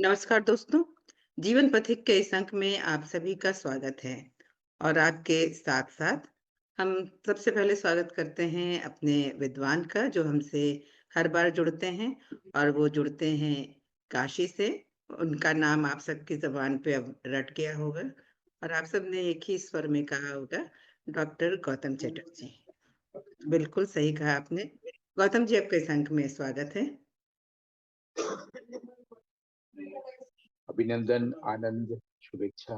नमस्कार दोस्तों, जीवन पथिक के इस अंक में आप सभी का स्वागत है और आपके साथ-साथ हम सबसे पहले स्वागत करते हैं अपने विद्वान का जो हमसे हर बार जुड़ते हैं और वो जुड़ते हैं काशी से। उनका नाम आप सबकी ज़ुबान पे अब रट गया होगा और आप सबने एक ही स्वर में कहा होगा, डॉक्टर गौतम चटर्जी। बिल्कुल सही कहा आपने। गौतम जी आपका इस अंक में स्वागत है। अभिनंदन, आनंद, शुभेच्छा।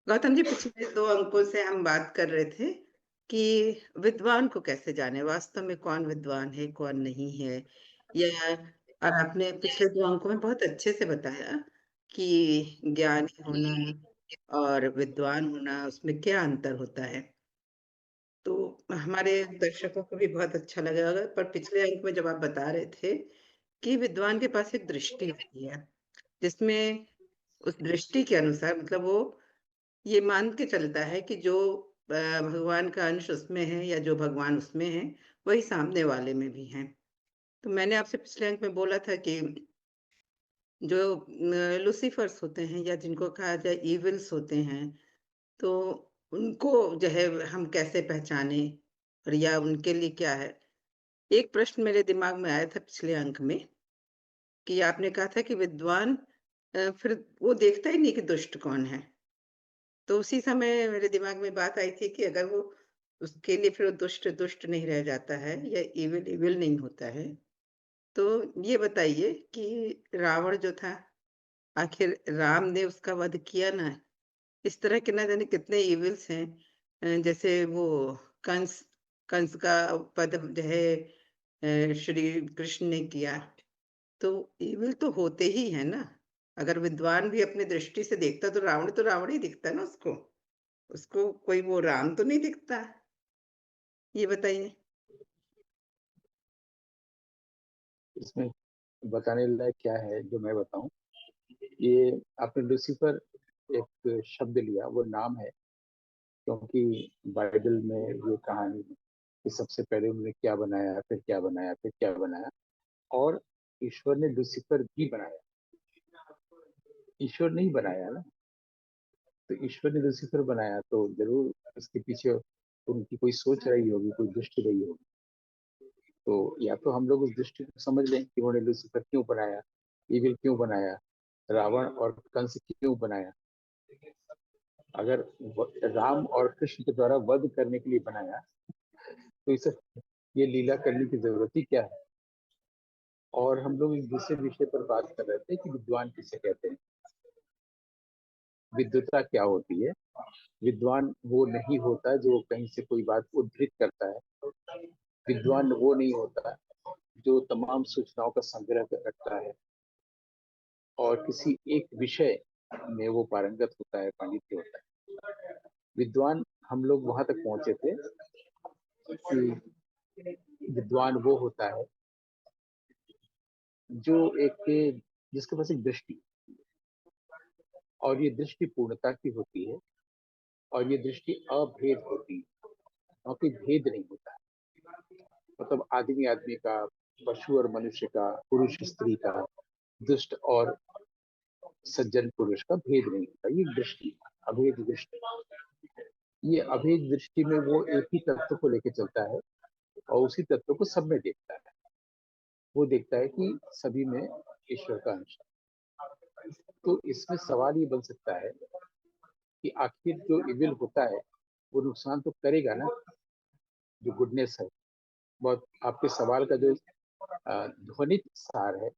गौतम जी पिछले 2 अंकों से हम बात कर रहे थे कि विद्वान को कैसे जानें, वास्तव में कौन विद्वान है, कौन नहीं है या और आपने पिछले 2 अंकों में बहुत अच्छे से बताया कि ज्ञानी होना और विद्वान होना उसमें क्या अंतर होता है। तो हमारे दर्शकों को भी बहुत अच्छा लगा होगा पर पिछले अंक में जब आप बता रहे थे कि विद्वान के पास एक दृष्टि होती है, जिसमें उस दृष्टि के अनुसार मतलब वो ये मान के चलता है कि जो भगवान का अंश उसमें है या जो भगवान उसमें है, वही सामने वाले में भी है। तो मैंने आपसे पिछले अंक में बोला था कि जो लूसिफर्स होते हैं या जिनको कहा जाए इविल्स होते हैं, तो उनको जो है हम कैसे पहचानें और या उनके लिए क्या है? एक प्रश्न मेरे दिमाग में आया था पिछले अंक में कि आपने कहा था कि विद्वान फिर वो देखता ही नहीं कि दुष्ट कौन है। तो उसी समय मेरे दिमाग में बात आई थी कि अगर वो उसके लिए फिर वो दुष्ट दुष्ट नहीं रह जाता है या इविल इविल नहीं होता है, तो ये बताइए कि रावण जो था, आखिर राम ने उसका वध किया ना? इस तरह के ना जाने कितने इविल्स हैं जैसे वो कंस कंस का वध जो है श्री कृष्ण ने किया। तो इविल तो होते ही हैं ना। अगर विद्वान भी अपनी दृष्टि से देखता तो रावण ही दिखता है ना उसको। उसको कोई वो राम तो नहीं दिखता। ये बताइए? इसमें बताने लायक क्या है जो मैं बताऊं? ये आपने लूसीफर एक शब्द लिया, वो नाम है, क्योंकि बाइबल में ये कहानी है कि सबसे पहले उन्होंने क्या बनाया, फिर क्या बनाया, फिर क्या बनाया। और ईश्वर ने लूसीफर भी बनाया, ईश्वर नहीं बनाया ना। तो ईश्वर ने लूसीफर बनाया तो जरूर इसके पीछे उनकी कोई सोच रही होगी, कोई दृष्टि रही होगी। तो या तो हम लोग उस दृष्टि को समझ लें कि उन्होंने लूसीफर क्यों बनाया, इविल क्यों बनाया, रावण और कंस क्यों बनाया। अगर राम और कृष्ण के द्वारा वध करने के लिए बनाया तो इसे ये लीला करने की जरूरत ही क्या है। और हम लोग एक दूसरे विषय पर बात कर रहे थे कि विद्वान किसे कहते हैं, विद्वता क्या होती है। विद्वान वो नहीं होता जो कहीं से कोई बात उद्धृत करता है। विद्वान वो नहीं होता जो तमाम सूचनाओं का संग्रह रखता है और किसी एक विषय में वो पारंगत होता है, पांडित्य होता है। विद्वान हम लोग वहां तक पहुंचे थे कि विद्वान वो होता है जो एक जिसके पास एक दृष्टि, और ये दृष्टि पूर्णता की होती है, और ये दृष्टि अभेद होती है और कोई भेद नहीं होता है। मतलब आदमी आदमी का, पशु और मनुष्य का, पुरुष स्त्री का, दुष्ट और सज्जन पुरुष का भेद नहीं होता। ये दृष्टि, अभेद दृष्टि। ये अभेद दृष्टि में वो एक ही तत्व को लेकर चलता है और उसी तत्व को सब में देखता है। वो देखता है कि सभी में ईश्वर का अंश है। तो इसमें सवाल ये बन सकता है कि आखिर जो इविल होता है वो नुकसान तो करेगा ना, जो गुडनेस है। बहुत आपके सवाल का जो ध्वनित सार है,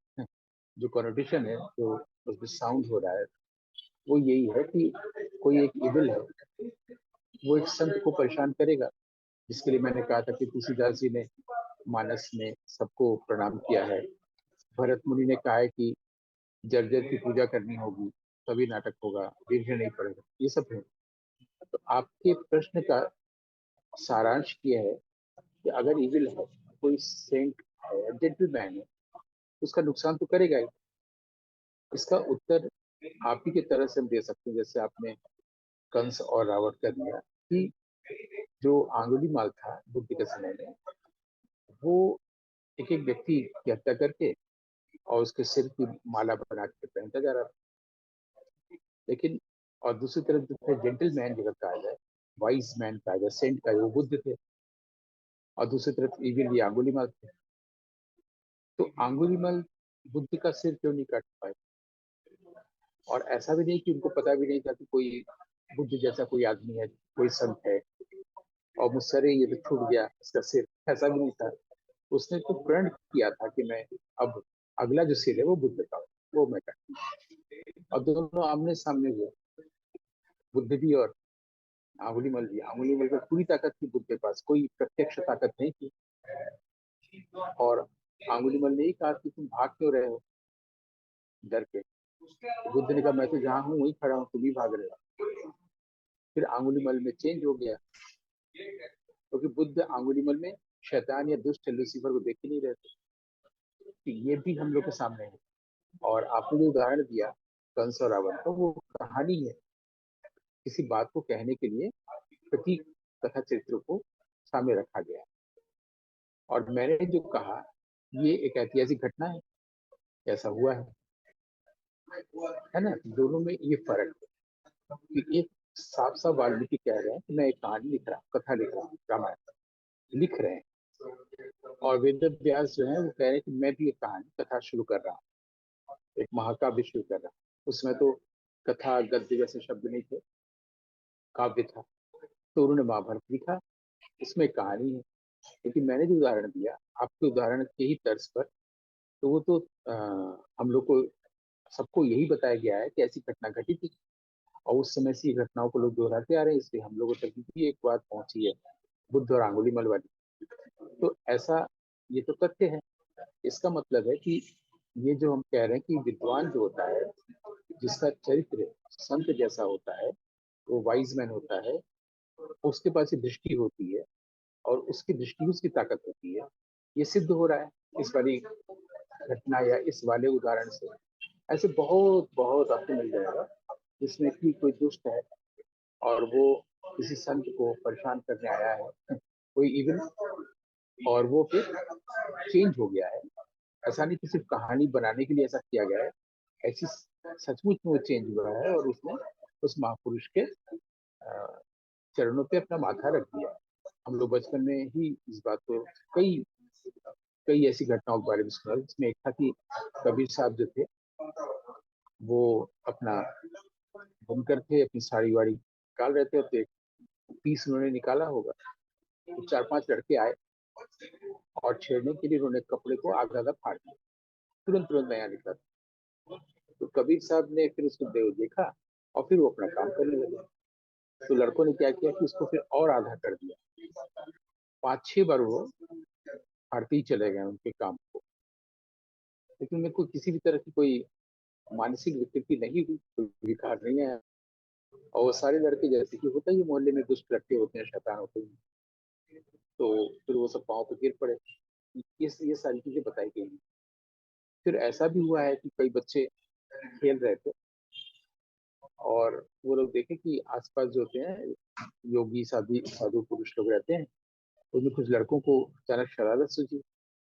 जो कॉनोटेशन है, जो उसमें साउंड हो रहा है, वो यही है कि कोई एक इविल है, वो एक संत को परेशान करेगा। जिसके लिए मैंने कहा था कि तुलसीदास जी ने मानस में सबको प्रणाम किया है। भरत मुनि ने कहा है कि जर्जर की पूजा करनी होगी, तभी नाटक होगा, दीर्घ नहीं पड़ेगा। ये सब है। तो आपके प्रश्न का सारांश ये है कि अगर इविल है, कोई सेंट है, जेंटलमैन है, उसका नुकसान तो करेगा ही। इसका उत्तर आप ही की तरह से हम दे सकते हैं, जैसे आपने कंस और रावण का दिया कि जो आंगुली माल था बुद्ध के समय में, वो एक एक व्यक्ति की हत्या करके और उसके सिर की माला बना के पहनता जा रहा था। लेकिन और दूसरी तरफ जो थे जेंटलमैन जगह कहा जाए, वाइज मैन कहा जाए, सेंट का वो बुद्ध थे, और दूसरी तरफ इविल ये अंगुलीमाल थे। तो अंगुलीमाल बुद्ध का सिर क्यों नहीं काट पाए? और ऐसा भी नहीं कि उनको पता भी नहीं था कि कोई बुद्ध जैसा कोई आदमी है, कोई संत है, और मुझसे अरे ये तो छूट गया इसका सिर, ऐसा भी नहीं था। उसने तो प्रण किया था कि मैं अब अगला जो सिर है वो बुद्ध का, वो मैं काटूंगा। और दोनों आमने सामने हुए, बुद्ध भी और आंगुलीमल भी। आंगुलीमल में पूरी ताकत थी, बुद्ध के पास कोई प्रत्यक्ष ताकत नहीं थी। और आंगुलीमल ने ही कहा कि तुम भाग क्यों रहे हो डर के? बुद्ध ने कहा मैं तो जहाँ हूँ वहीं खड़ा हूँ, तुम भी भाग रहे हो। फिर आंगुलीमल में चेंज हो गया, क्योंकि बुद्ध आंगुलीमल में शैतान या दुष्ट लूसीफर को देख ही नहीं रहे थे। तो ये भी हम लोग के सामने है। और आपने जो उदाहरण दिया कंस और रावण का, वो कहानी है, किसी बात को कहने के लिए प्रतीक तथा चरित्र को सामने रखा गया। और मैंने जो कहा ये एक ऐतिहासिक घटना है, ऐसा हुआ है ना? दोनों में ये फर्क है कि एक साफ साफ वाल्मीकि कह रहे हैं कि मैं एक कहानी लिख रहा हूँ, कथा लिख रहा हूँ, रामायण लिख रहे हैं। और वेद व्यास जो है वो कह रहे हैं कि मैं भी एक कहानी कथा शुरू कर रहा हूँ, एक महाकाव्य शुरू कर रहा हूँ। उसमें तो कथा गद्य जैसे शब्द नहीं थे, काव्य था। तो उन्होंने महाभारत लिखा, इसमें कहानी है। लेकिन मैंने जो उदाहरण दिया आपके उदाहरण के ही तर्ज पर, तो वो तो हम लोग को सबको यही बताया गया है कि ऐसी घटना घटी थी, और उस समय से घटनाओं को लोग दोहराते आ रहे हैं, इसलिए हम लोगों तक भी एक बात पहुंची है, बुद्ध और आंगुलीमल वाली। तो ऐसा ये तो तथ्य है। इसका मतलब है कि ये जो हम कह रहे हैं कि विद्वान जो होता है, जिसका चरित्र संत जैसा होता है, वो वाइज मैन होता है, उसके पास ये दृष्टि होती है, और उसकी दृष्टि उसकी ताकत होती है। ये सिद्ध हो रहा है इस वाली घटना या इस वाले उदाहरण से। ऐसे बहुत बहुत आपको मिल जाएगा जिसमें कि कोई दुष्ट है और वो किसी संत को परेशान करने आया है, कोई इवन, और वो फिर चेंज हो गया है। ऐसा नहीं कि सिर्फ कहानी बनाने के लिए ऐसा किया गया है, ऐसी सचमुच में वो चेंज हुआ है, और उसने उस महापुरुष के चरणों पे अपना माथा रख दिया। हम लोग बचपन में ही इस बात को कई कई ऐसी घटनाओं के बारे में सुना, जिसमें एक था कि कबीर साहब जो थे वो अपना बुनकर थे, अपनी साड़ी वाड़ी निकाल रहे थे, तो एक पीस उन्होंने निकाला होगा, तो चार पांच लड़के आए और छेड़ने के लिए उन्होंने कपड़े को आधा आधा फाड़ दिया, तुरंत तुरंत नया निकला। तो कबीर साहब ने फिर उसको देखा और फिर वो अपना काम करने लगे। तो लड़कों ने क्या किया कि उसको फिर और आधा कर दिया, पांच छह बार वो फाड़ते ही चले गए उनके काम को। लेकिन मेरे को किसी भी तरह की कोई मानसिक विकृति नहीं हुई, कोई विकार नहीं आया। और वो सारे लड़के जैसे कि होता ही मोहल्ले में दुष्ट लड़के होते हैं, शैतान होते हैं, तो फिर वो सब पाँव पे गिर पड़े। ये सारी चीजें बताई गई हैं। फिर ऐसा भी हुआ है कि कई बच्चे खेल रहे थे, और वो लोग देखे कि आसपास जो होते हैं योगी साधु साधु पुरुष लोग रहते हैं, उनमें कुछ लड़कों को अचानक शरारत सूझी।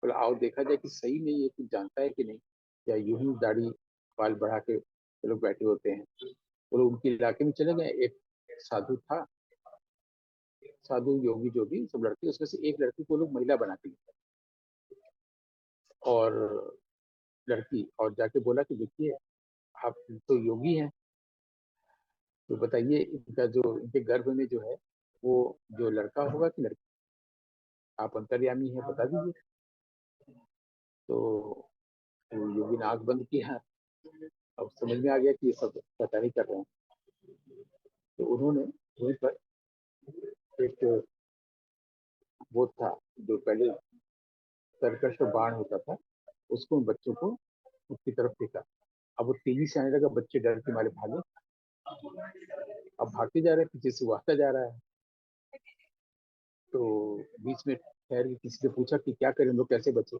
बोला आओ देखा जाए कि सही में ये कुछ जानता है कि नहीं, या यूं ही दाढ़ी बाल बढ़ा के वो लोग बैठे होते हैं। वो लोग उनके इलाके में चले गए। एक साधु था, साधु योगी जो भी सब लड़के, उसमें से एक लड़की को लोग महिला बना के लिए, और लड़की और जाके बोला कि देखिए आप तो योगी हैं, तो बताइए इनका जो इनके गर्भ में जो है वो जो लड़का होगा कि लड़की, आप अंतर्यामी है बता दीजिए। तो योगी ने आंख बंद किया, अब समझ में आ गया कि ये सब पता नहीं कर रहे हैं। तो उन्होंने वहीं पर एक वो था जो पहले कर्कश बाण होता था, उसको बच्चों को उसकी तरफ फेंका। अब वो तेजी से आने लगा, बच्चे डर के मारे भागे। अब भागते जा रहे हैं, पीछे से वो आता जा रहा है। तो बीच में ठहर के किसी से पूछा कि क्या करें हम लोग, कैसे बचे?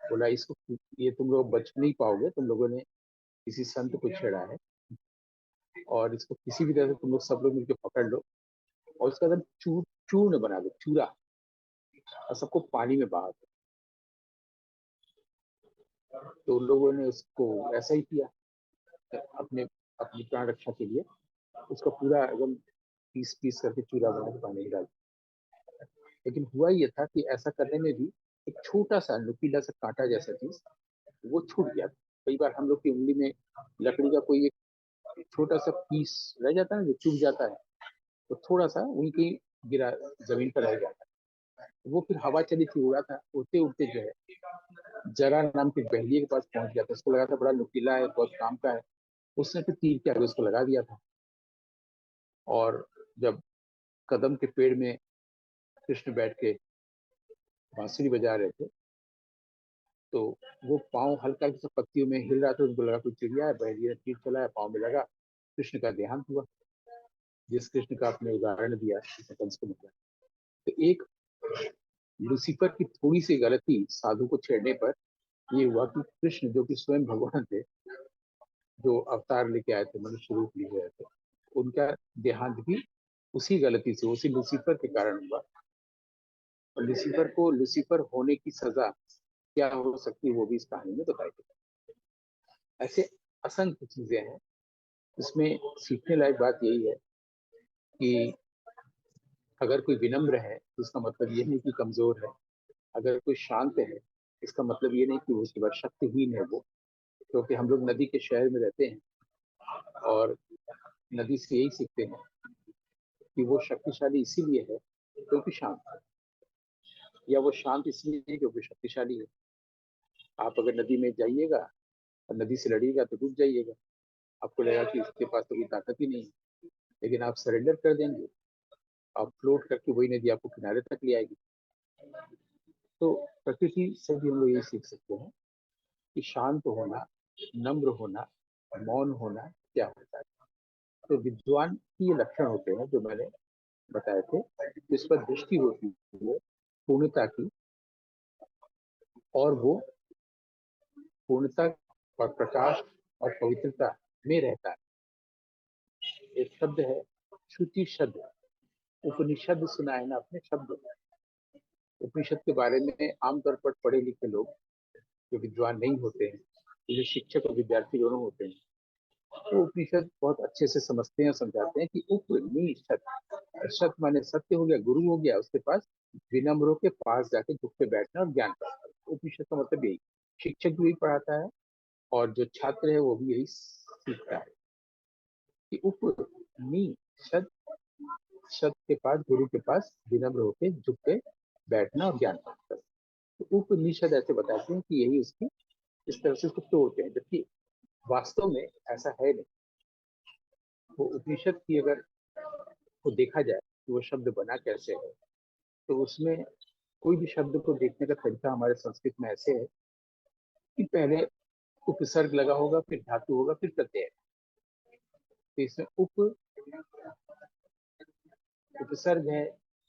बोला इसको, ये तुम लोग बच नहीं पाओगे, तुम लोगों ने किसी संत को छेड़ा है, और इसको किसी भी तरह से तुम लोग सब लोग मिलकर पकड़ लो, और उसका एकदम चूर्ण बना दो, चूरा, और सबको पानी में बहा दो। तो लोगों ने उसको ऐसा ही किया, अपने अपनी प्राण रक्षा के लिए उसका पूरा एकदम पीस पीस करके चूरा बना के पानी में डाल दिया। लेकिन हुआ ये था कि ऐसा करने में भी एक छोटा सा नुकीला सा कांटा जैसा चीज वो छूट गया। कई बार हम लोग की उंगली में लकड़ी का कोई एक छोटा सा पीस रह जाता है जो चुभ जाता है, तो थोड़ा सा उनकी गिरा, जमीन पर रह जाता है। वो फिर हवा चली थी, उड़ा था, उड़ते उड़ते जो है जरा नाम के बहलिए के पास पहुंच गया था। उसको लगा था बड़ा नुकीला है, बहुत काम का है। उसने फिर तीर के आगे उसको लगा दिया था। और जब कदम के पेड़ में कृष्ण बैठ के बांसुरी बजा रहे थे, तो वो पाँव हल्का सा पत्तियों में हिल रहा था। उनको लगा कोई चिड़िया है, बहलिए ने तीर चलाया, पाँव में लगा, कृष्ण का देहांत हुआ। जिस कृष्ण का आपने उदाहरण दिया कंस को मारा। तो एक लूसीफर की थोड़ी सी गलती साधु को छेड़ने पर ये हुआ कि कृष्ण जो कि स्वयं भगवान थे, जो अवतार लेके आए थे, मनुष्य रूप लिए गए थे, उनका देहांत भी उसी गलती से, उसी लूसीफर के कारण हुआ। और लूसीफर को लूसीफर होने की सजा क्या हो सकती है वो भी इस कहानी में बताई गई। ऐसे असंख्य चीजें हैं। इसमें सीखने लायक बात यही है कि अगर कोई विनम्र है तो इसका मतलब ये नहीं कि कमजोर है। अगर कोई शांत है इसका मतलब ये नहीं कि वो उसके बाद शक्तिहीन है। वो, क्योंकि हम लोग नदी के शहर में रहते हैं और नदी से यही सीखते हैं कि वो शक्तिशाली इसीलिए है क्योंकि शांत है, या वो शांत इसलिए है क्योंकि शक्तिशाली है। आप अगर नदी में जाइएगा और नदी से लड़िएगा तो डूब जाइएगा। आपको लगेगा कि इसके पास तो कोई ताकत ही नहीं है। लेकिन आप सरेंडर कर देंगे, आप फ्लोट करके वही नदी आपको किनारे तक ले आएगी। तो प्रकृति से भी हम लोग यही सीख सकते हैं कि शांत होना, नम्र होना, मौन होना क्या होता है। तो विद्वान की ये लक्षण होते हैं जो मैंने बताए थे। इस पर दृष्टि होती है पूर्णता की, और वो पूर्णता और प्रकाश और पवित्रता में रहता है। एक शब्द है श्रुति शब्द। उपनिषद सुना है ना अपने शब्द। उपनिषद के बारे में आमतौर पर पढ़े लिखे लोग जो विद्वान नहीं होते हैं, जो शिक्षक और विद्यार्थी दोनों होते हैं, तो उपनिषद बहुत अच्छे से समझते हैं और समझाते हैं कि उपनिषद, सत माने सत्य हो गया, गुरु हो गया, उसके पास विनम्रों के पास जाके झुक के बैठना और ज्ञान प्राप्त। उपनिषद का मतलब यही, शिक्षक भी यही पढ़ाता है और जो छात्र है वो भी यही सीखता है कि उपनिषद, शब्द के पास, गुरु के पास विनम्र होकर झुक के बैठना और ज्ञान प्राप्त करना। तो उपनिषद ऐसे बताते हैं कि यही उसकी, इस तरह से उसको तोड़ते हैं, जबकि वास्तव में ऐसा है नहीं। वो उपनिषद की अगर को देखा जाए कि वो शब्द बना कैसे है, तो उसमें कोई भी शब्द को देखने का तरीका हमारे संस्कृत में ऐसे है कि पहले उपसर्ग लगा होगा, फिर धातु होगा, फिर प्रत्यय। तो इसमें उपसर्ग है,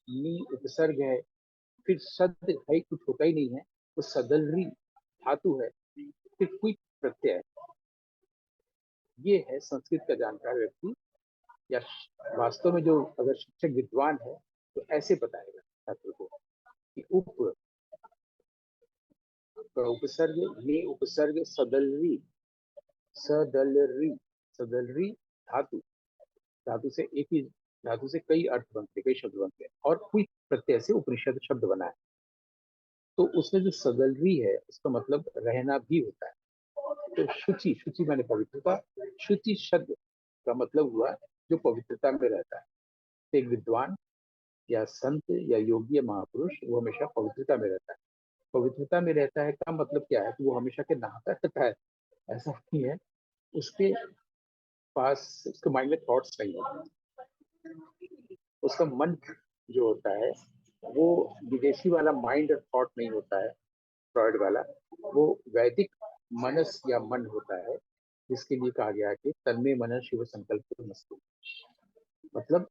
नी उपसर्ग है, फिर शब्द है कुछ होता ही नहीं है, तो सदलरी धातु है, फिर कोई प्रत्यय। ये है संस्कृत का जानकार व्यक्ति, या वास्तव में जो अगर शिक्षक विद्वान है तो ऐसे बताएगा छात्र को कि उपसर्ग, नी उपसर्ग, सदलरी, सदलरी, सदलरी धातु, धातु से एक ही धातु से कई अर्थ बनते, कई शब्द बनते हैं, और कोई प्रत्यय से उपनिषद शब्द बना है। तो उसमें जो सदलरी है उसका मतलब रहना भी होता है। तो शुचि, शुचि माने पवित्रता, शुचि शब्द का मतलब हुआ जो पवित्रता में रहता है। तो एक विद्वान या संत या योगी या महापुरुष वो हमेशा पवित्रता में रहता है। पवित्रता में रहता है का मतलब क्या है कि वो हमेशा के नहाता रहता है, ऐसा नहीं है। उसके पास, उसके माइंड में थॉट्स नहीं होते। उसका मन जो होता है वो विदेशी वाला माइंड और थॉट नहीं होता है, फ्रॉइड वाला। वो वैदिक मनस या मन होता है, जिसके लिए कहा गया है कि तन्मे मन शिव संकल्प मस्तु। मतलब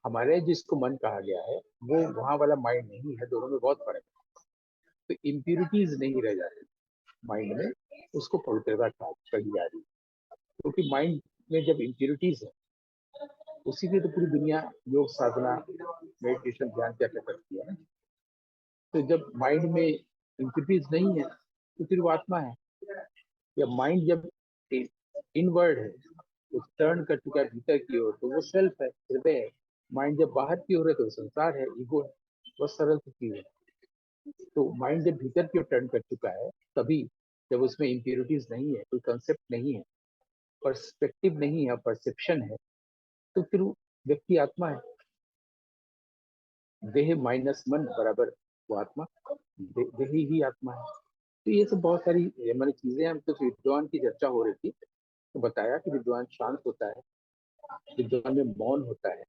हमारे जिसको मन कहा गया है वो वहां वाला माइंड नहीं है, दोनों में बहुत फर्क है। तो इम्प्यूरिटीज नहीं रह जाती माइंड में, उसको पवित्रता कही जा रही है। क्योंकि माइंड में जब इम्प्यूरिटीज है, उसी की तो पूरी दुनिया योग साधना मेडिटेशन ध्यान क्या क्या करती है ना। तो जब माइंड में इम्प्यूरिटीज नहीं है तो फिर वो आत्मा है। या माइंड जब इनवर्ड है, वो टर्न कर चुका है भीतर की ओर, तो वो सेल्फ है, हृदय है। माइंड जब बाहर की ओर है तो संसार है, ईगो है। वो सरल सी चीज है। तो माइंड जब भीतर की ओर टर्न कर चुका है, तभी जब उसमें इम्प्योरिटीज नहीं है, कोई कंसेप्ट नहीं है, पर्सपेक्टिव नहीं है, परसेप्शन है, तो फिर वो व्यक्ति आत्मा है। देह माइनस मन बराबर वो आत्मा, देह ही आत्मा है। तो ये सब बहुत सारी मैंने चीजें, हम तो विद्वान की चर्चा हो रही थी, तो बताया कि विद्वान शांत होता है, विद्वान में मौन होता है,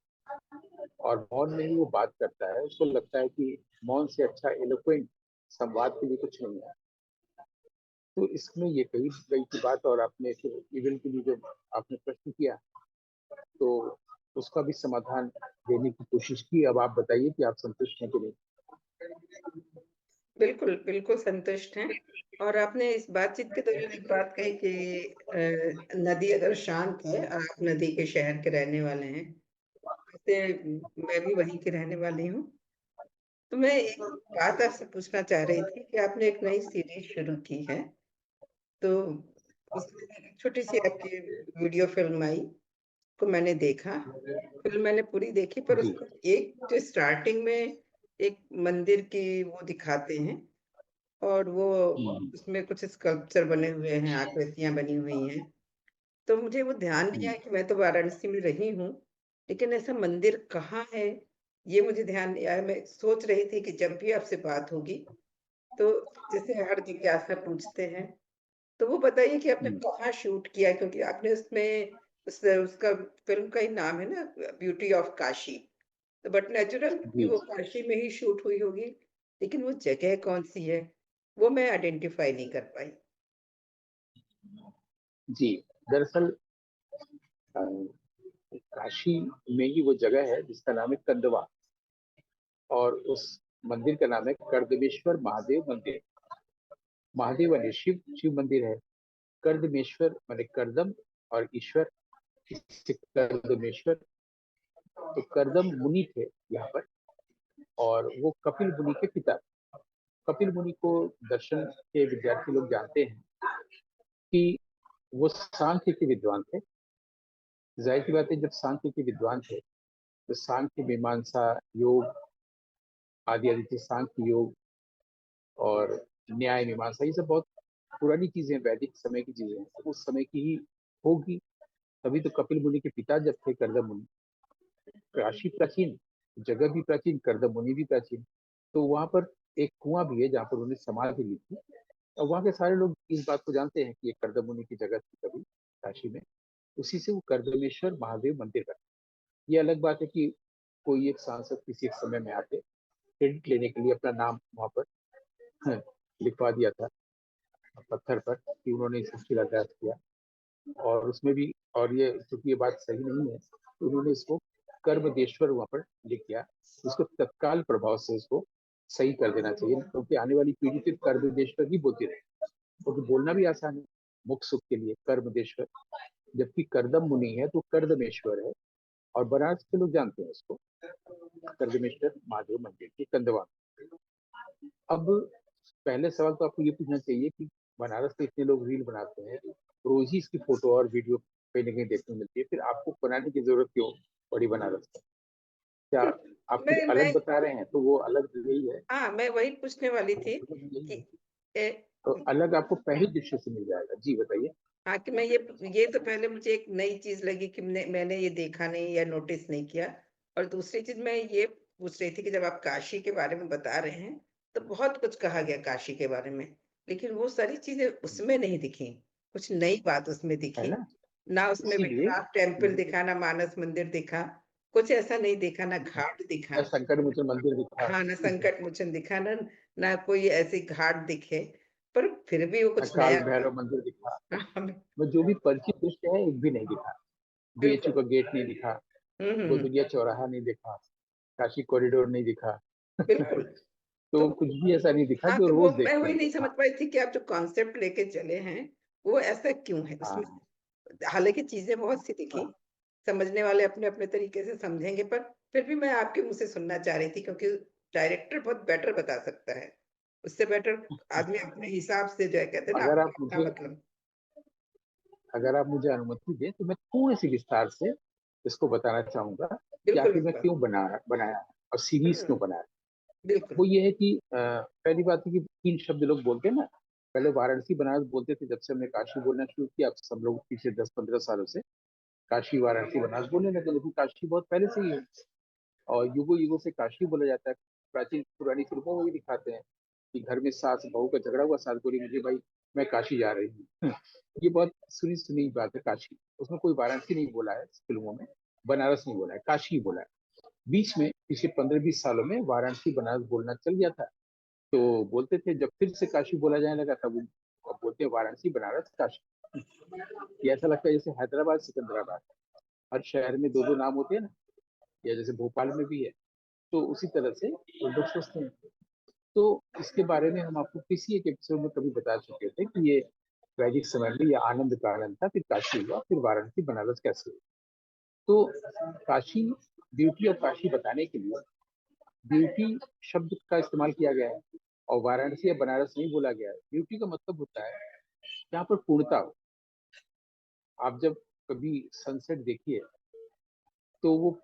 और मौन में ही वो बात करता है। उसको लगता है कि मौन से अच्छा एलोक्वेंट संवाद के लिए कुछ नहीं है। तो इसमें ये कही गई की बात, और आपने फिर इवन के लिए जो आपने प्रश्न किया, तो उसका भी समाधान देने की कोशिश की। अब आप बताइए कि आप संतुष्ट हैं कि नहीं। बिल्कुल, बिल्कुल संतुष्ट हैं। और आपने इस बातचीत के दौरान एक बात कही कि नदी अगर शांत है, आप नदी के शहर के रहने वाले हैं, वैसे मैं भी वहीं की रहने वाली हूँ। तो मैं एक बात आपसे पूछना चाह रही थी कि आपने एक नई सीरीज़ शुरू की है, तो उसमें एक छोटी-सी आपकी वीडियो फ़िल्म आई, को मैंने देखा। फ़िल्म मैंने पूरी देखी, पर जी। उसमें एक जो स्टार्टिंग में एक मंदिर की वो दिखाते हैं, और वो हम्म, उसमें कुछ स्कल्पचर बने हुए हैं, आकृतियाँ बनी हुई हैं। तो मुझे वो ध्यान नहीं हम्म, आया कि मैं तो वाराणसी में रही हूँ, लेकिन ऐसा मंदिर कहाँ है, ये मुझे ध्यान नहीं आया। मैं सोच रही थी कि जब भी आपसे बात होगी, तो जैसे हर जिज्ञासा पूछते हैं, तो वो बताइए कि आपने हम्म, कहाँ शूट किया? क्योंकि आपने उसमें उसका फ़िल्म का ही नाम है ना, ब्यूटी ऑफ काशी। तो बट नेचुरल कि जी। वो काशी में ही शूट हुई होगी, लेकिन वो जगह कौन-सी है, वो मैं आइडेंटिफ़ाई नहीं कर पाई। जी, दरअसल अ, काशी में ही वो जगह है जिसका नाम है कंदवा, और उस मंदिर का नाम है कर्दमेश्वर महादेव मंदिर। महादेव माने शिव, शिव मंदिर है। कर्दमेश्वर माने कर्दम, और ईश्वर, इससे कर्दमेश्वर। तो कर्दम मुनि थे यहाँ पर, और वो कपिल मुनि के पिता। कपिल मुनि को दर्शन के विद्यार्थी लोग जानते हैं कि वो सांख्य के विद्वान थे। जाहिर सी बात है, जब सांख्य के विद्वान थे, तो सांख्य मीमांसा योग आदि आदि थे। सांख्य योग और न्याय मीमांसा, ये सब बहुत पुरानी चीजें, वैदिक समय की चीजें हैं, तो उस समय की ही होगी। तभी तो कपिल मुनि के पिता जब थे कर्दम मुनि। काशी प्राचीन, जगह भी प्राचीन, कर्दम मुनि भी प्राचीन। तो वहां पर एक कुआं भी है जहाँ पर उन्होंने समाधि ली थी, और वहाँ के सारे लोग इस बात को जानते हैं कि ये कर्दम मुनि की जगह थी कभी काशी में। उसी से वो कर्दमेश्वर महादेव मंदिर का। ये अलग बात है कि कोई एक सांसद किसी एक समय में आके क्रेडिट लेने के लिए अपना नाम वहां पर लिखवा दिया था पत्थर पर कि उन्होंने इसे शिलान्यास किया। और उसमें भी, और ये चूंकि ये बात सही नहीं है, तो उन्होंने इसको कर्मदेश्वर वहां पर लिख दिया। उसको तत्काल प्रभाव से इसको सही कर देना चाहिए, क्योंकि आने वाली पीढ़ी फिर कर्मदेश्वर ही बोलती रहे, क्योंकि बोलना भी आसान है मुख सुख के लिए कर्मदेश्वर। जबकि कर्दम मुनि है तो कर्दमेश्वर है, और बनारस के लोग जानते हैं उसको कर्दमेश्वर महादेव मंदिर की कंदवा। अब पहले सवाल तो आपको ये पूछना चाहिए कि बनारस में इतने लोग रील बनाते हैं, रोज ही इसकी फोटो और वीडियो कहीं ना कहीं देखने को मिलती है, फिर आपको बनाने की जरूरत क्यों पड़ी बनारस में? क्या आप कुछ मैं अलग बता रहे हैं? तो वो अलग यही है, हाँ, मैं वही पूछने वाली थी मतलब यही कि है। ए, तो अलग आपको पहली दृश्य से मिल जाएगा। जी बताइए। हाँ, कि मैं ये तो पहले मुझे एक नई चीज़ लगी कि मैंने ये देखा नहीं या नोटिस नहीं किया। और दूसरी चीज़ मैं ये पूछ रही थी कि जब आप काशी के बारे में बता रहे हैं, तो बहुत कुछ कहा गया काशी के बारे में, लेकिन वो सारी चीज़ें उसमें नहीं दिखी। कुछ नई बात उसमें है दिखी। ना? ना उसमें इसीलिए विश्वनाथ टेम्पल दिखा, ना मानस मंदिर दिखा, कुछ ऐसा नहीं दिखा, ना घाट दिखा। शंकर मोचन मंदिर दिखा। हाँ, ना संकट मोचन दिखा, ना ना कोई ऐसी घाट दिखे, पर फिर भी वो कुछ काल नया था। भैरव मंदिर दिखा। हमें वो जो भी परिचित दृश्य है एक भी नहीं दिखा। बीएचयू बिल्कुल। का गेट नहीं दिखा, हुँ, हुँ, हुँ। गोदुलिया चौराहा नहीं दिखा, काशी कॉरिडोर नहीं दिखा। बिल्कुल। तो तो कुछ भी ऐसा नहीं दिखा हाँ, जो तो वो रोज मैं देखते वही हैं। नहीं समझ पाई थी कि आप जो कॉन्सेप्ट लेके चले हैं, वो ऐसा क्यों है? उसमें हाँ, हालाँकि चीज़ें बहुत सी दिखी, समझने वाले अपने-अपने तरीके से समझेंगे, पर फिर भी मैं आपके मुँह से सुनना चाह रही थी, क्योंकि डायरेक्टर बहुत बेटर बता सकता है। उससे बेटर आदमी अपने हिसाब से जो है, कहते हैं ना, अगर अपना आप अपना मुझे मतलब। अगर आप मुझे अनुमति दें तो मैं थोड़ी सी विस्तार से इसको बताना चाहूंगा कि बिल्कुल आखिर मैं बिल्कुल। क्यों बनाया और सीरीज क्यों बनाया। बिल्कुल। वो ये है कि पहली बात है कि 3 शब्द लोग बोलते हैं ना। पहले वाराणसी बनारस बोलते थे, जब से हमने काशी बोलना शुरू किया, अब सब लोग पिछले 10-15 सालों से काशी वाराणसी बनारस बोलने लगे, लेकिन काशी बहुत पहले से ही है और युगों युगों से काशी बोला जाता है। प्राचीन पुरानी फिल्मों में भी दिखाते हैं कि घर में सास बहू का झगड़ा हुआ, सास बोली मुझे भाई मैं काशी जा रही हूँ। ये बहुत सुनी सुनी बात है काशी, उसमें कोई वाराणसी नहीं बोला है फिल्मों में, बनारस नहीं बोला है, काशी ही बोला है। बीच में पिछले 15-20 सालों में वाराणसी बनारस बोलना चल गया था, तो बोलते थे, जब फिर से काशी बोला जाने लगा तब वो अब बोलते हैं वाराणसी बनारस काशी। ये ऐसा लगता है जैसे हैदराबाद सिकंदराबाद, हर शहर में दो दो नाम होते हैं ना, या जैसे भोपाल में भी है, तो उसी तरह से वो लोग सोचते हैं। तो इसके बारे में हम आपको किसी एक एपिसोड में कभी बता चुके थे कि ये वैदिक समय में ये आनंद का आनंद था, फिर काशी हुआ, फिर वाराणसी बनारस कैसे हुआ। तो काशी, ब्यूटी ऑफ काशी बताने के लिए ब्यूटी शब्द का इस्तेमाल किया गया है और वाराणसी या बनारस नहीं बोला गया है। ब्यूटी का मतलब होता है जहाँ पर पूर्णता हो। आप जब कभी सनसेट देखिए तो वो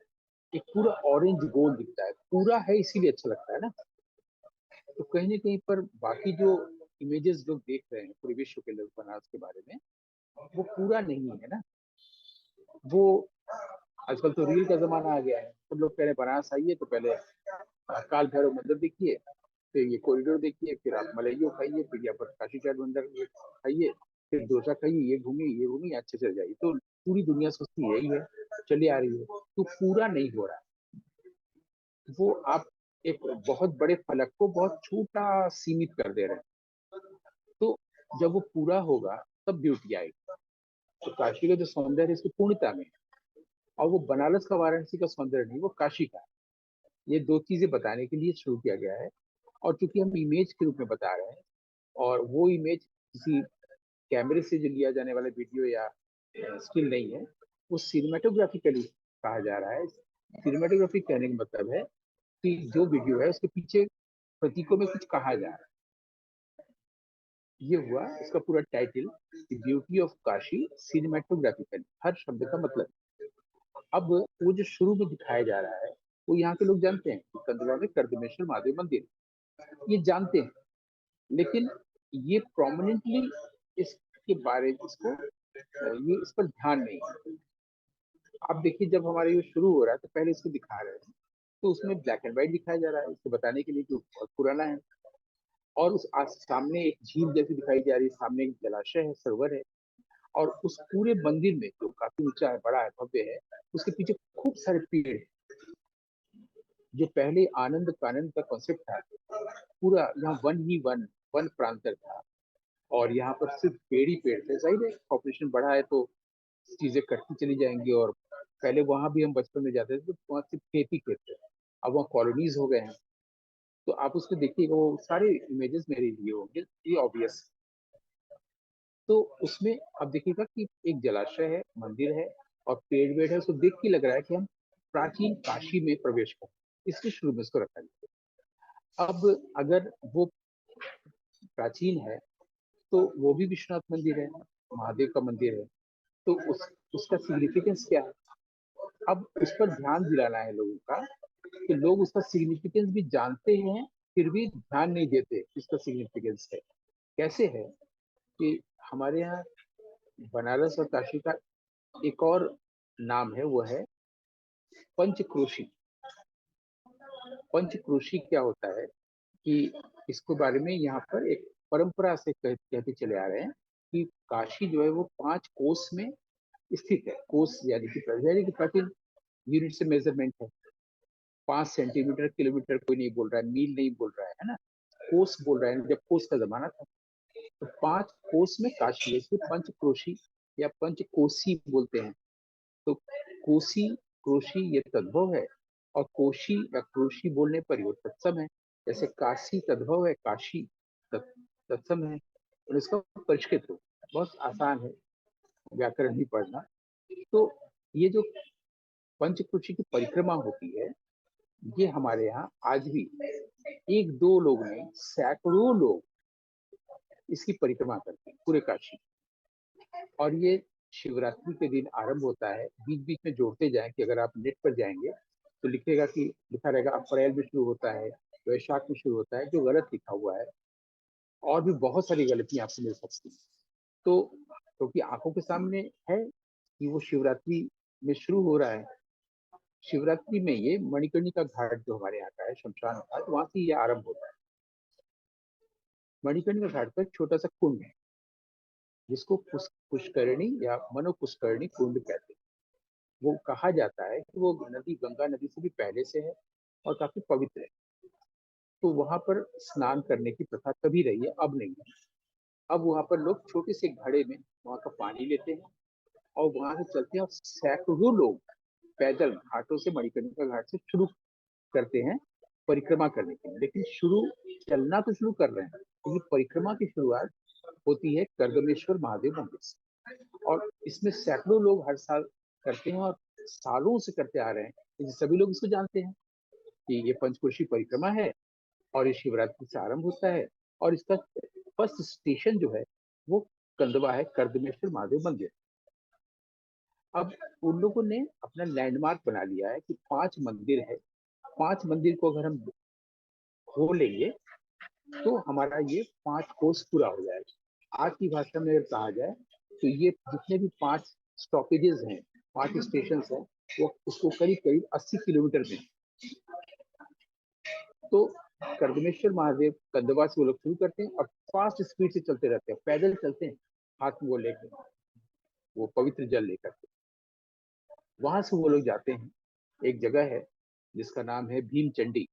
एक पूरा ऑरेंज गोल्ड दिखता है, पूरा है इसीलिए अच्छा लगता है ना। तो कहीं ना कहीं पर बाकी जो इमेजेस लोग देख रहे हैं पूरे विश्व के लोग बनारस के बारे में, वो पूरा नहीं है ना। वो आजकल तो रील का जमाना आ गया है, सब लोग कह रहे हैं बनारस आइए तो पहले काल भैरव मंदिर देखिए, फिर ये कॉरिडोर देखिए, फिर आप मलाइयो खाइए, फिर यहाँ पर काशी चाट मंदिर खाइए, फिर डोसा खाइए, ये घूमिए अच्छे से जाइए। तो पूरी दुनिया सोचती है यही है, चली आ रही है, तो पूरा नहीं हो रहा है। वो आप एक बहुत बड़े फलक को बहुत छोटा सीमित कर दे रहे हैं। तो जब वो पूरा होगा तब ब्यूटी आएगी। तो काशी का जो सौंदर्य है इसकी पूर्णता में है, और वो बनारस का वाराणसी का सौंदर्य नहीं, वो काशी का है। ये दो चीजें बताने के लिए शुरू किया गया है। और चूंकि हम इमेज के रूप में बता रहे हैं, और वो इमेज किसी कैमरे से जो लिया जाने वाला वीडियो या स्टिल नहीं है, वो सिनेमेटोग्राफिकली कहा जा रहा है। सिनेमेटोग्राफी कहने का मतलब है कि जो वीडियो है उसके पीछे प्रतीकों में कुछ कहा जा रहा है। ये हुआ इसका पूरा टाइटल, ब्यूटी ऑफ काशी सिनेमेटोग्राफिकली, हर शब्द का मतलब। अब वो जो शुरू में दिखाया जा रहा है, वो यहाँ के लोग जानते हैं कि कंदवा में कर्दमेश्वर महादेव मंदिर, ये जानते हैं, लेकिन ये प्रोमिनेंटली इसके बारे में इसको ये इस पर ध्यान नहीं है। आप देखिए जब हमारे ये शुरू हो रहा है तो पहले इसको दिखा रहे हैं, तो उसमें ब्लैक एंड व्हाइट दिखाया जा रहा है इसको बताने के लिए कि वो बहुत पुराना है। और उस सामने एक झील जैसी दिखाई जा रही है, सामने एक जलाशय है, सरोवर है, और उस पूरे मंदिर में जो काफी ऊंचा है, बड़ा है, भव्य है, उसके पीछे खूब सारे पेड़ हैं। जो पहले आनंद कानंद का कॉन्सेप्ट था, पूरा यहाँ वन ही वन, वन प्रांतर था, और यहाँ पर सिर्फ पेड़ ही पेड़ थे। सही है, पॉपुलेशन बढ़ा है तो चीजें कटती चली जाएंगी। और पहले वहां भी हम बचपन में जाते थे तो वहाँ सिर्फ खेत ही खेत थे, अब वहाँ कॉलोनीज हो गए हैं। तो आप उसको देखिएगा, वो सारे इमेजेस मेरे लिए होंगे, ये ऑब्वियस। तो उसमें आप देखिएगा कि एक जलाशय है, मंदिर है, और पेड़ वेड़ है, उसको देख के लग रहा है कि हम प्राचीन काशी में प्रवेश करें, इसलिए शुरू में इसको रखा गया। अब अगर वो प्राचीन है तो वो भी विश्वनाथ मंदिर है, महादेव का मंदिर है, तो उसका सिग्निफिकेंस क्या है। अब उस पर ध्यान दिलाना है लोगों का, कि लोग उसका सिग्निफिकेंस भी जानते हैं, फिर भी ध्यान नहीं देते इसका सिग्निफिकेंस है। कैसे है कि हमारे यहाँ बनारस और काशी का एक और नाम है, वो है पंचक्रोशी। पंचक्रोशी क्या होता है कि इसके बारे में यहाँ पर एक परंपरा से कहते चले आ रहे हैं कि काशी जो है वो 5 कोस में स्थित है। कोस यानी कि प्राचीन यूनिट से मेजरमेंट है। 5 सेंटीमीटर, किलोमीटर कोई नहीं बोल रहा है, मील नहीं बोल रहा है ना, कोस बोल रहा है, जब कोस का जमाना था। तो 5 कोस में काशी है, इसलिए पंचक्रोशी या पंचकोसी बोलते हैं। तो कोसी, क्रोशी ये तद्भव है, और कोशी या क्रोशी बोलने पर ये तत्सम है। जैसे काशी तद्भव है, काशी तत्सम है। और इसका परिष्कृत हो, बहुत आसान है, व्याकरण ही पढ़ना। तो ये जो पंचक्रोशी की परिक्रमा होती है, ये हमारे यहाँ आज भी एक दो लोग नहीं, सैकड़ों लोग इसकी परिक्रमा करते हैं पूरे काशी। और ये शिवरात्रि के दिन आरंभ होता है। बीच बीच में जोड़ते जाएं कि अगर आप नेट पर जाएंगे तो लिखेगा कि लिखा रहेगा अप्रैल में शुरू होता है, वैशाख में शुरू होता है, जो गलत लिखा हुआ है। और भी बहुत सारी गलतियां आपको मिल सकती हैं। तो क्योंकि आंखों के सामने है कि वो शिवरात्रि में शुरू हो रहा है। शिवरात्रि में ये मणिकर्णिका घाट जो हमारे यहाँ का है, शमशान घाट, वहां से ये आरंभ होता है। मणिकर्णिका घाट पर एक छोटा सा कुंड है जिसको पुष्करणी या मनो पुष्करणी कुंड कहते हैं। वो कहा जाता है कि वो नदी गंगा नदी से भी पहले से है और काफी पवित्र है। तो वहां पर स्नान करने की प्रथा कभी रही है, अब नहीं है। अब वहां पर लोग छोटे से घड़े में वहां का पानी लेते हैं और वहां से चलते हैं, और सैकड़ों लोग पैदल घाटों से, मणिकर्णिका घाट से शुरू करते हैं परिक्रमा करने के लिए। लेकिन शुरू चलना तो शुरू कर रहे हैं, क्योंकि परिक्रमा की शुरुआत होती है कर्दमेश्वर महादेव मंदिर से। और इसमें सैकड़ों लोग हर साल करते हैं और सालों से करते आ रहे हैं। सभी लोग इसको जानते हैं कि ये पंचकोशी परिक्रमा है और ये शिवरात्रि से आरंभ होता है। और इसका फर्स्ट स्टेशन जो है वो कंदवा है, कर्दमेश्वर महादेव मंदिर। अब उन लोगों ने अपना लैंडमार्क बना लिया है कि 5 मंदिर है, 5 मंदिर को अगर हम हो लेंगे तो हमारा ये 5 कोर्स पूरा हो जाएगा। आज की भाषा में अगर कहा जाए तो ये जितने भी 5 स्टॉपेजेस हैं, 5 स्टेशन हैं, वो उसको करीब करीब 80 किलोमीटर में। तो कर्दमेश्वर महादेव कंदवा से वो लोग शुरू करते हैं और फास्ट स्पीड से चलते रहते हैं, पैदल चलते हैं, हाथ में वो लेकर, वो पवित्र जल लेकर के। वहां से वो लोग जाते हैं, एक जगह है जिसका नाम है भीमचंडी।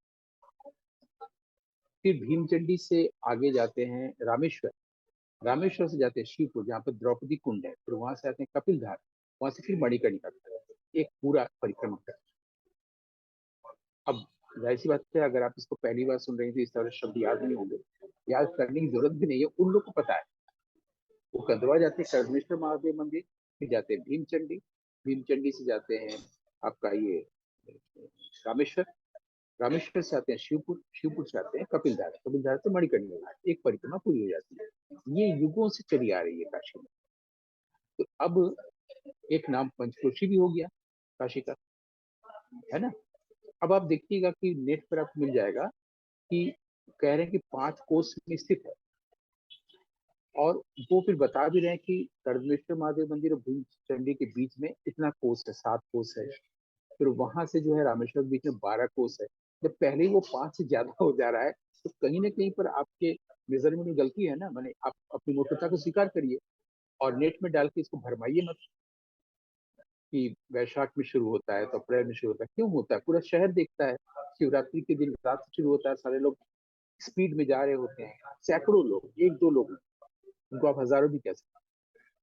फिर भीमचंडी से आगे जाते हैं रामेश्वर, रामेश्वर से जाते हैं शिवपुर जहाँ पर द्रौपदी कुंड है। फिर वहां से आते हैं कपिलधार, वहां से फिर मणिकर्णिका, एक पूरा परिक्रमा करते हैं। अब जाहिर सी बात है, अगर आप इसको पहली बार सुन रहे हैं तो इस तरह शब्द याद नहीं होंगे, याद करने की जरूरत भी नहीं है। उन लोग को पता है, वो कंदवा जाते हैं कर्दमेश्वर महादेव मंदिर, फिर जाते हैं भीमचंडी, भीमचंडी से जाते हैं आपका ये रामेश्वर, रामेश्वर से आते हैं शिवपुर, शिवपुर से आते हैं कपिलधार, कपिलधार से मणिकर्णिका, एक परिक्रमा पूरी हो जाती है। ये युगों से चली आ रही है काशी में। तो अब एक नाम पंचकोशी भी हो गया काशी का, है ना। अब आप देखिएगा कि नेट पर आपको मिल जाएगा कि कह रहे हैं कि 5 कोस में स्थित है। और वो फिर बता भी रहे हैं कि कर्दमेश्वर महादेव मंदिर और भीम चंडी के बीच में इतना कोस है, 7 कोस है। फिर वहां से जो है रामेश्वर के बीच में 12 कोस है। जब पहले ही वो 5 से ज्यादा हो जा रहा है तो कहीं ना कहीं पर आपके मेजरमेंट में गलती है ना। मैंने आप अपनी मूर्खता को स्वीकार करिए और नेट में डाल के इसको भरमाइए मत कि वैशाख में शुरू होता है तो अप्रैल में शुरू होता है। क्यों होता है? पूरा शहर देखता है। शिवरात्रि के दिन रात से शुरू होता है, सारे लोग स्पीड में जा रहे होते हैं, सैकड़ों लोग, एक दो लोग, उनको आप हजारों भी कह सकते हैं।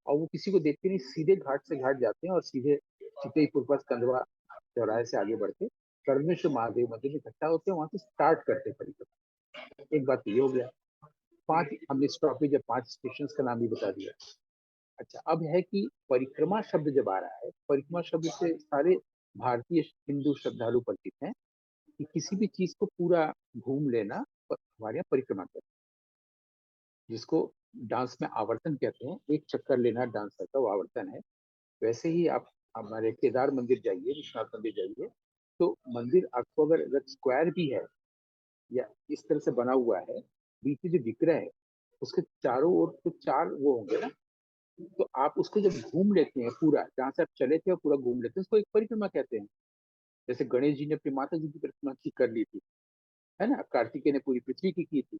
और वो किसी को देखते नहीं, सीधे घाट से घाट जाते हैं और सीधे चितईपुर पास कंधवा चौराहे से आगे बढ़ के कर्दमेश्वर महादेव मंदिर में इकट्ठा होते हैं, वहां से स्टार्ट करते हैं परिक्रमा। एक बात तो ये हो गया। 5 हमने स्टॉपेज या 5 स्टेशन का नाम भी बता दिया। अच्छा, अब है कि परिक्रमा शब्द जब आ रहा है, परिक्रमा शब्द से सारे भारतीय हिंदू श्रद्धालु परिचित हैं कि किसी भी चीज को पूरा घूम लेना हमारे यहाँ परिक्रमा कहते हैं, जिसको डांस में आवर्तन कहते हैं। एक चक्कर लेना डांस का वो आवर्तन है। वैसे ही आप हमारे केदार मंदिर जाइए, विश्वनाथ मंदिर जाइए, तो मंदिर आपको अगर स्क्वायर भी है या इस तरह से बना हुआ है, बीच में जो विग्रह है उसके चारों ओर तो 4 वो होंगे ना। तो आप उसको जब घूम लेते हैं पूरा, जहाँ से आप चले थे और पूरा घूम लेते हैं, उसको एक परिक्रमा कहते हैं। जैसे गणेश जी ने अपनी माता जी की परिक्रमा की कर ली थी, है ना, कार्तिकेय ने पूरी पृथ्वी की थी।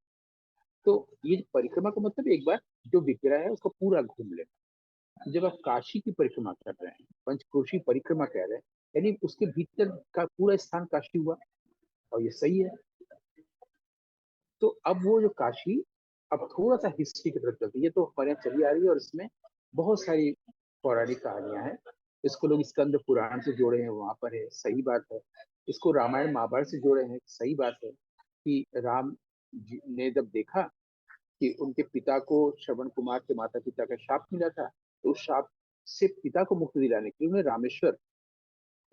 तो ये परिक्रमा का मतलब एक बार जो विग्रह है उसको पूरा घूम लेना। जब आप काशी की परिक्रमा कर रहे हैं, पंचकोशी परिक्रमा कह रहे हैं, यानी उसके भीतर का पूरा स्थान काशी हुआ। और ये सही है। तो अब वो जो काशी, अब थोड़ा सा हिस्ट्री की तरफ चलती है, तो हमारे यहाँ चली आ रही है और इसमें बहुत सारी पौराणिक कहानियां हैं। इसको लोग स्कंद पुराण से जोड़े हैं, वहां पर है, सही बात है। इसको रामायण महाभारत से जोड़े हैं, सही बात है कि राम जी ने जब देखा कि उनके पिता को, श्रवण कुमार के माता पिता का शाप मिला था, तो उस शाप से पिता को मुक्ति दिलाने के लिए उन्होंने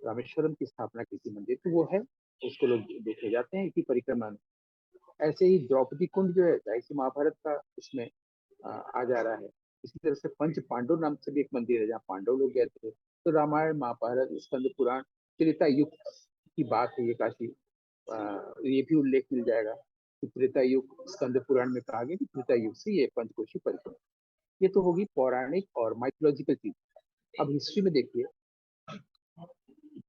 रामेश्वरम की स्थापना की थी मंदिर, तो वो है, उसको लोग देखे जाते हैं कि परिक्रमा में। ऐसे ही द्रौपदी कुंड जो है, जाहिर सी महाभारत का इसमें आ जा रहा है। इसी तरह से पंच पांडव नाम से भी एक मंदिर है, जहाँ पांडव लोग गए थे। तो रामायण, महाभारत, स्कंद पुराण, त्रेता युग की बात है ये काशी। ये भी उल्लेख मिल जाएगा कि त्रेता युग स्कंद पुराण में कहा गया कि त्रेता युग से ये पंचकोशी परिक्रमा। ये तो होगी पौराणिक और माइथोलॉजिकल चीज। अब हिस्ट्री में देखिए,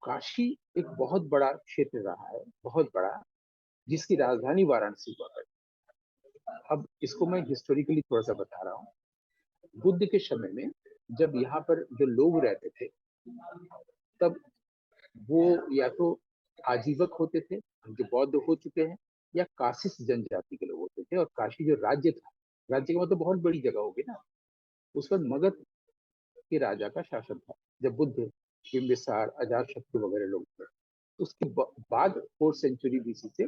काशी एक बहुत बड़ा क्षेत्र रहा है, बहुत बड़ा, जिसकी राजधानी वाराणसी हुआ करती। अब इसको मैं हिस्टोरिकली थोड़ा सा बता रहा हूँ। बुद्ध के समय में जब यहाँ पर जो लोग रहते थे, तब वो या तो आजीवक होते थे जो बौद्ध हो चुके हैं, या काशिश जनजाति के लोग होते थे। और काशी जो राज्य था, राज्य का मतलब बहुत बड़ी जगह होगी ना, उस पर मगध के राजा का शासन था जब बुद्ध, बिंबिसार, अजातशत्रु वगैरह लोग थे। उसके बाद 4th सेंचुरी बीसी से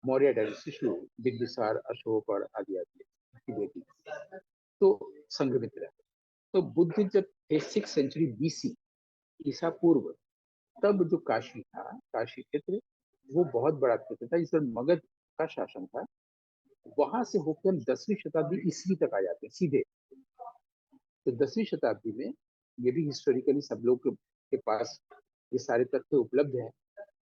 मौर्य डायनेस्टी शुरू हुई, बिंबिसार, अशोक और आदि आदि की बेटी। तो संघमित्रा, तो बुद्ध जब थे 6th सेंचुरी बीसी, ईसा पूर्व, तब जो काशी था, काशी क्षेत्र, वो बहुत बड़ा क्षेत्र था जिस पर मगध का शासन था। वहां से होकर हम 10वीं शताब्दी ईस्वी तक आ जाते हैं सीधे। तो 10वीं शताब्दी में, ये भी हिस्टोरिकली सब लोग के पास ये सारे तथ्य उपलब्ध है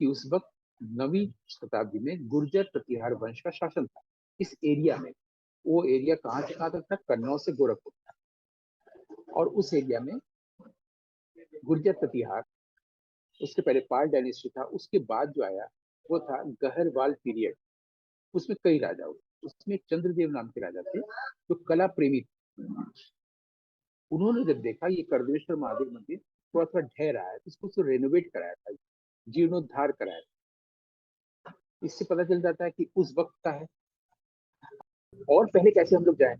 कि उस वक्त 9वीं शताब्दी में गुर्जर प्रतिहार वंश का शासन था इस एरिया में। वो एरिया कहाँ से कहाँ तक था? कन्नौज से गोरखपुर था। और उस एरिया में गुर्जर प्रतिहार, उसके पहले पाल डायनेस्टी था, उसके बाद जो आया वो था गहरवाल पीरियड। उसमें कई राजा हुए। उसमें चंद्रदेव नाम के राजा थे जो कला प्रेमी थे। उन्होंने जब देखा ये कर्दमेश्वर महादेव मंदिर थोड़ा थोड़ा ढह रहा है, तो इसको रेनोवेट कराया था, जीर्णोद्धार कराया था। इससे पता चल जाता है कि उस वक्त का है। और पहले कैसे हम लोग जाए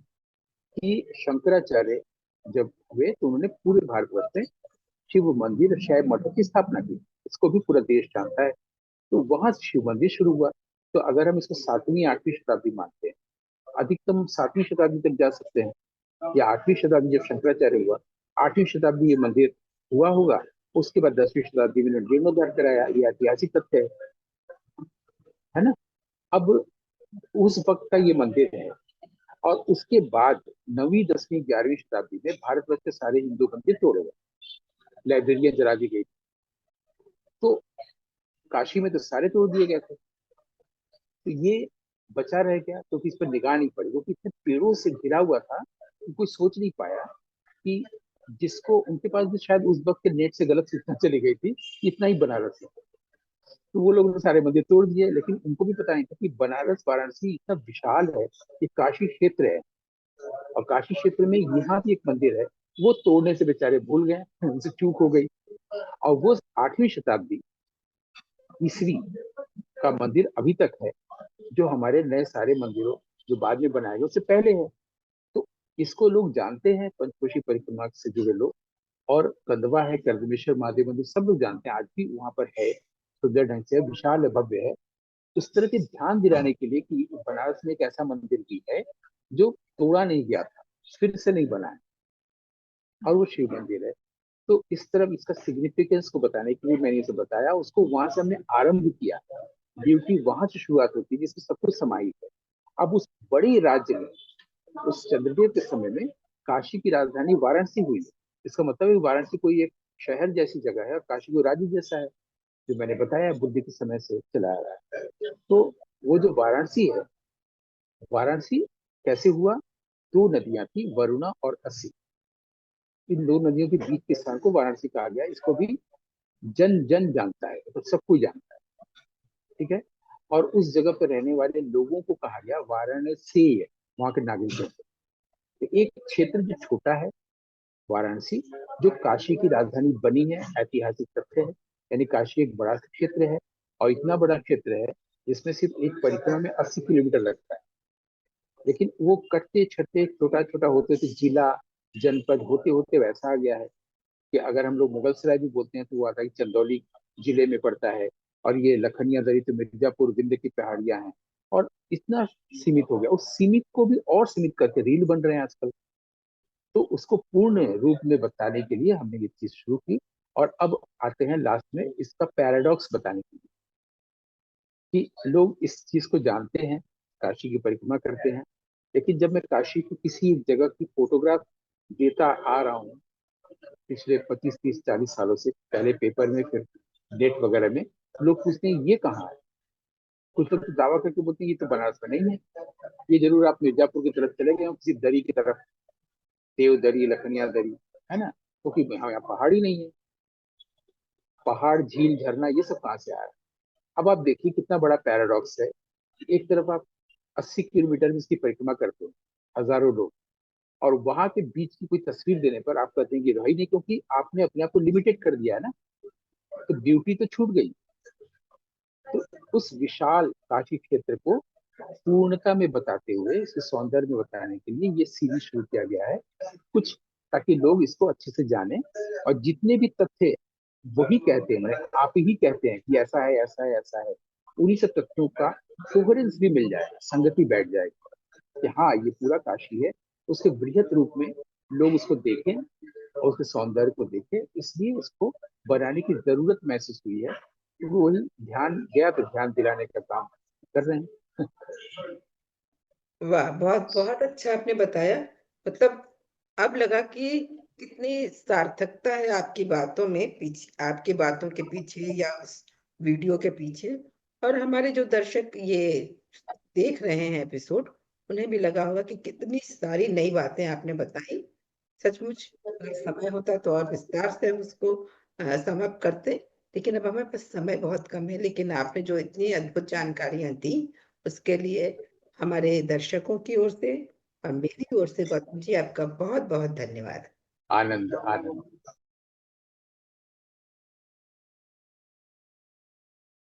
कि शंकराचार्य जब हुए तो उन्होंने पूरे भारतवर्ष में शिव मंदिर और शैव मठों की स्थापना की। इसको भी पूरा देश जानता है। तो वहां से शिव मंदिर शुरू हुआ। तो अगर हम इसको 7वीं 8वीं शताब्दी मानते हैं, अधिकतम 7वीं शताब्दी तक जा सकते हैं, या 8वीं शताब्दी जब शंकराचार्य हुआ, 8वीं शताब्दी ये मंदिर हुआ होगा। उसके बाद 10वीं शताब्दी में जीर्णोद्धार कराया। ये ऐतिहासिक तथ्य है ना। अब उस वक्त का ये मंदिर है। और उसके बाद 9वीं 10वीं 11वीं शताब्दी में भारतवर्ष के सारे हिंदू मंदिर तोड़े गए, लाइब्रेरियां जला दी गई। तो काशी में तो सारे तोड़ दिए गए थे। तो ये बचा रह गया तो इस पर निगाह नहीं पड़ी, वो इतने पेड़ों से घिरा हुआ था कि कोई सोच नहीं पाया कि जिसको उनके पास भी शायद उस वक्त के नेट से गलत सूचना चली गई थी कि इतना ही बनारस है। तो वो लोगों ने सारे मंदिर तोड़ दिए, लेकिन उनको भी पता नहीं था कि बनारस वाराणसी इतना विशाल है, ये काशी क्षेत्र है। और काशी क्षेत्र में यहाँ भी एक मंदिर है, वो तोड़ने से बेचारे भूल गए, उनसे चूक हो गई। और वो 8वीं शताब्दी ईस्वी का मंदिर अभी तक है, जो हमारे नए सारे मंदिरों जो बाद में बनाए गए उससे पहले है। तो इसको लोग जानते हैं, पंचकोशी परिक्रमा से जुड़े लोग। और कंदवा है, कर्दमेश्वर महादेव मंदिर, सब लोग जानते हैं, आज भी वहां पर है, सुंदर ढंग से विशाल है, भव्य है। इस तरह के ध्यान दिलाने के लिए कि बनारस में एक ऐसा मंदिर भी है जो तोड़ा नहीं गया था, फिर से नहीं बना है, और वो शिव मंदिर है। तो इस तरह इसका सिग्निफिकेंस को बताने के लिए मैंने इसे बताया। उसको वहां से हमने आरंभ किया। ड्यूटी वहां से शुरुआत होती है जिसमें सब कुछ समाहित है। अब उस बड़े राज्य में, उस चंद्रदेव के समय में, काशी की राजधानी वाराणसी हुई है। इसका मतलब है वाराणसी कोई एक शहर जैसी जगह है और काशी को राज्य जैसा है, जो मैंने बताया बुद्ध के समय से चला आ रहा है। तो वो जो वाराणसी है, वाराणसी कैसे हुआ? दो नदियां थी, वरुणा और अस्सी। इन दो नदियों के बीच के स्थान को वाराणसी कहा गया। इसको भी जन जन जानता है, तो सब कोई जानता है। ठीक है। और उस जगह पर रहने वाले लोगों को कहा गया वाराणसी, वहां के नागरिकों को। तो एक क्षेत्र जो छोटा है, वाराणसी, जो काशी की राजधानी बनी है, ऐतिहासिक तथ्य है। यानी काशी एक बड़ा क्षेत्र है, और इतना बड़ा क्षेत्र है जिसमें सिर्फ एक परिक्रमा में 80 किलोमीटर लगता है। लेकिन वो कटते छटते छोटा छोटा होते होते जिला, जनपद होते होते वैसा आ गया है कि अगर हम लोग मुगल सराय भी बोलते हैं तो वो आता है कि चंदौली जिले में पड़ता है। और ये लखनिया दरी तो मिर्जापुर विंध्य की पहाड़ियां हैं। और इतना सीमित हो गया, उस सीमित को भी और सीमित करके रील बन रहे हैं आजकल। तो उसको पूर्ण रूप में बताने के लिए हमने ये चीज शुरू की। और अब आते हैं लास्ट में इसका पैराडॉक्स बताने के लिए, कि लोग इस चीज को जानते हैं, काशी की परिक्रमा करते हैं, लेकिन जब मैं काशी की किसी एक जगह की फोटोग्राफ देता आ रहा हूँ पिछले 25 30 40 सालों से। पहले पेपर में, फिर नेट वगैरह में लोग पूछते हैं ये कहाँ है। कुछ लोग तो दावा करके बोलते हैं ये तो बनारस में नहीं है, ये जरूर आप मिर्जापुर की तरफ चले गए हो, किसी दरी की तरफ, देव दरी, लखनिया दरी, है ना, क्योंकि यहाँ यहाँ पहाड़ ही नहीं है। पहाड़, झील, झरना, ये सब कहाँ से आ रहा है। अब आप देखिए कितना बड़ा पैराडॉक्स है। एक तरफ आप 80 किलोमीटर में इसकी परिक्रमा करते हो, हजारों लोग, और वहां के बीच की कोई तस्वीर देने पर आप कहते हैं कि रही नहीं, क्योंकि आपने अपने आप को लिमिटेड कर दिया है ना, तो ब्यूटी तो छूट गई। तो उस विशाल काशी क्षेत्र को पूर्णता में बताते हुए, इसके सौंदर्य में बताने के लिए ये सीरीज शुरू किया गया है कुछ, ताकि लोग इसको अच्छे से जाने। और जितने भी तथ्य वही कहते हैं, मतलब आप ही कहते हैं कि ऐसा है, ऐसा है, ऐसा है, उन्हीं सब तथ्यों का कोहेरेंस भी मिल जाएगा, संगति बैठ जाएगी कि हाँ ये पूरा काशी है। उसके बृहत रूप में लोग उसको देखें और उसके सौंदर्य को देखें, इसलिए उसको बनाने की जरूरत महसूस हुई है, क्योंकि वही ध्यान गया तो ध्यान दिलाने का काम कर रहे हैं। वाह! बहुत बहुत अच्छा आपने बताया। मतलब अब लगा कि कितनी सार्थकता है आपकी बातों में, आपकी बातों के पीछे या उस वीडियो के पीछे। और हमारे जो दर्शक ये देख रहे हैं एपिसोड, उन्हें भी लगा होगा कि कितनी सारी नई बातें आपने बताई। सचमुच अगर समय होता तो और विस्तार से हम उसको समाप्त करते, लेकिन अब हमारे पास समय बहुत कम है। लेकिन आपने जो इतनी अद्भुत जानकारियाँ दी, उसके लिए हमारे दर्शकों की ओर से और मेरी ओर से गौतम जी आपका बहुत-बहुत धन्यवाद। आनंद, आनंद।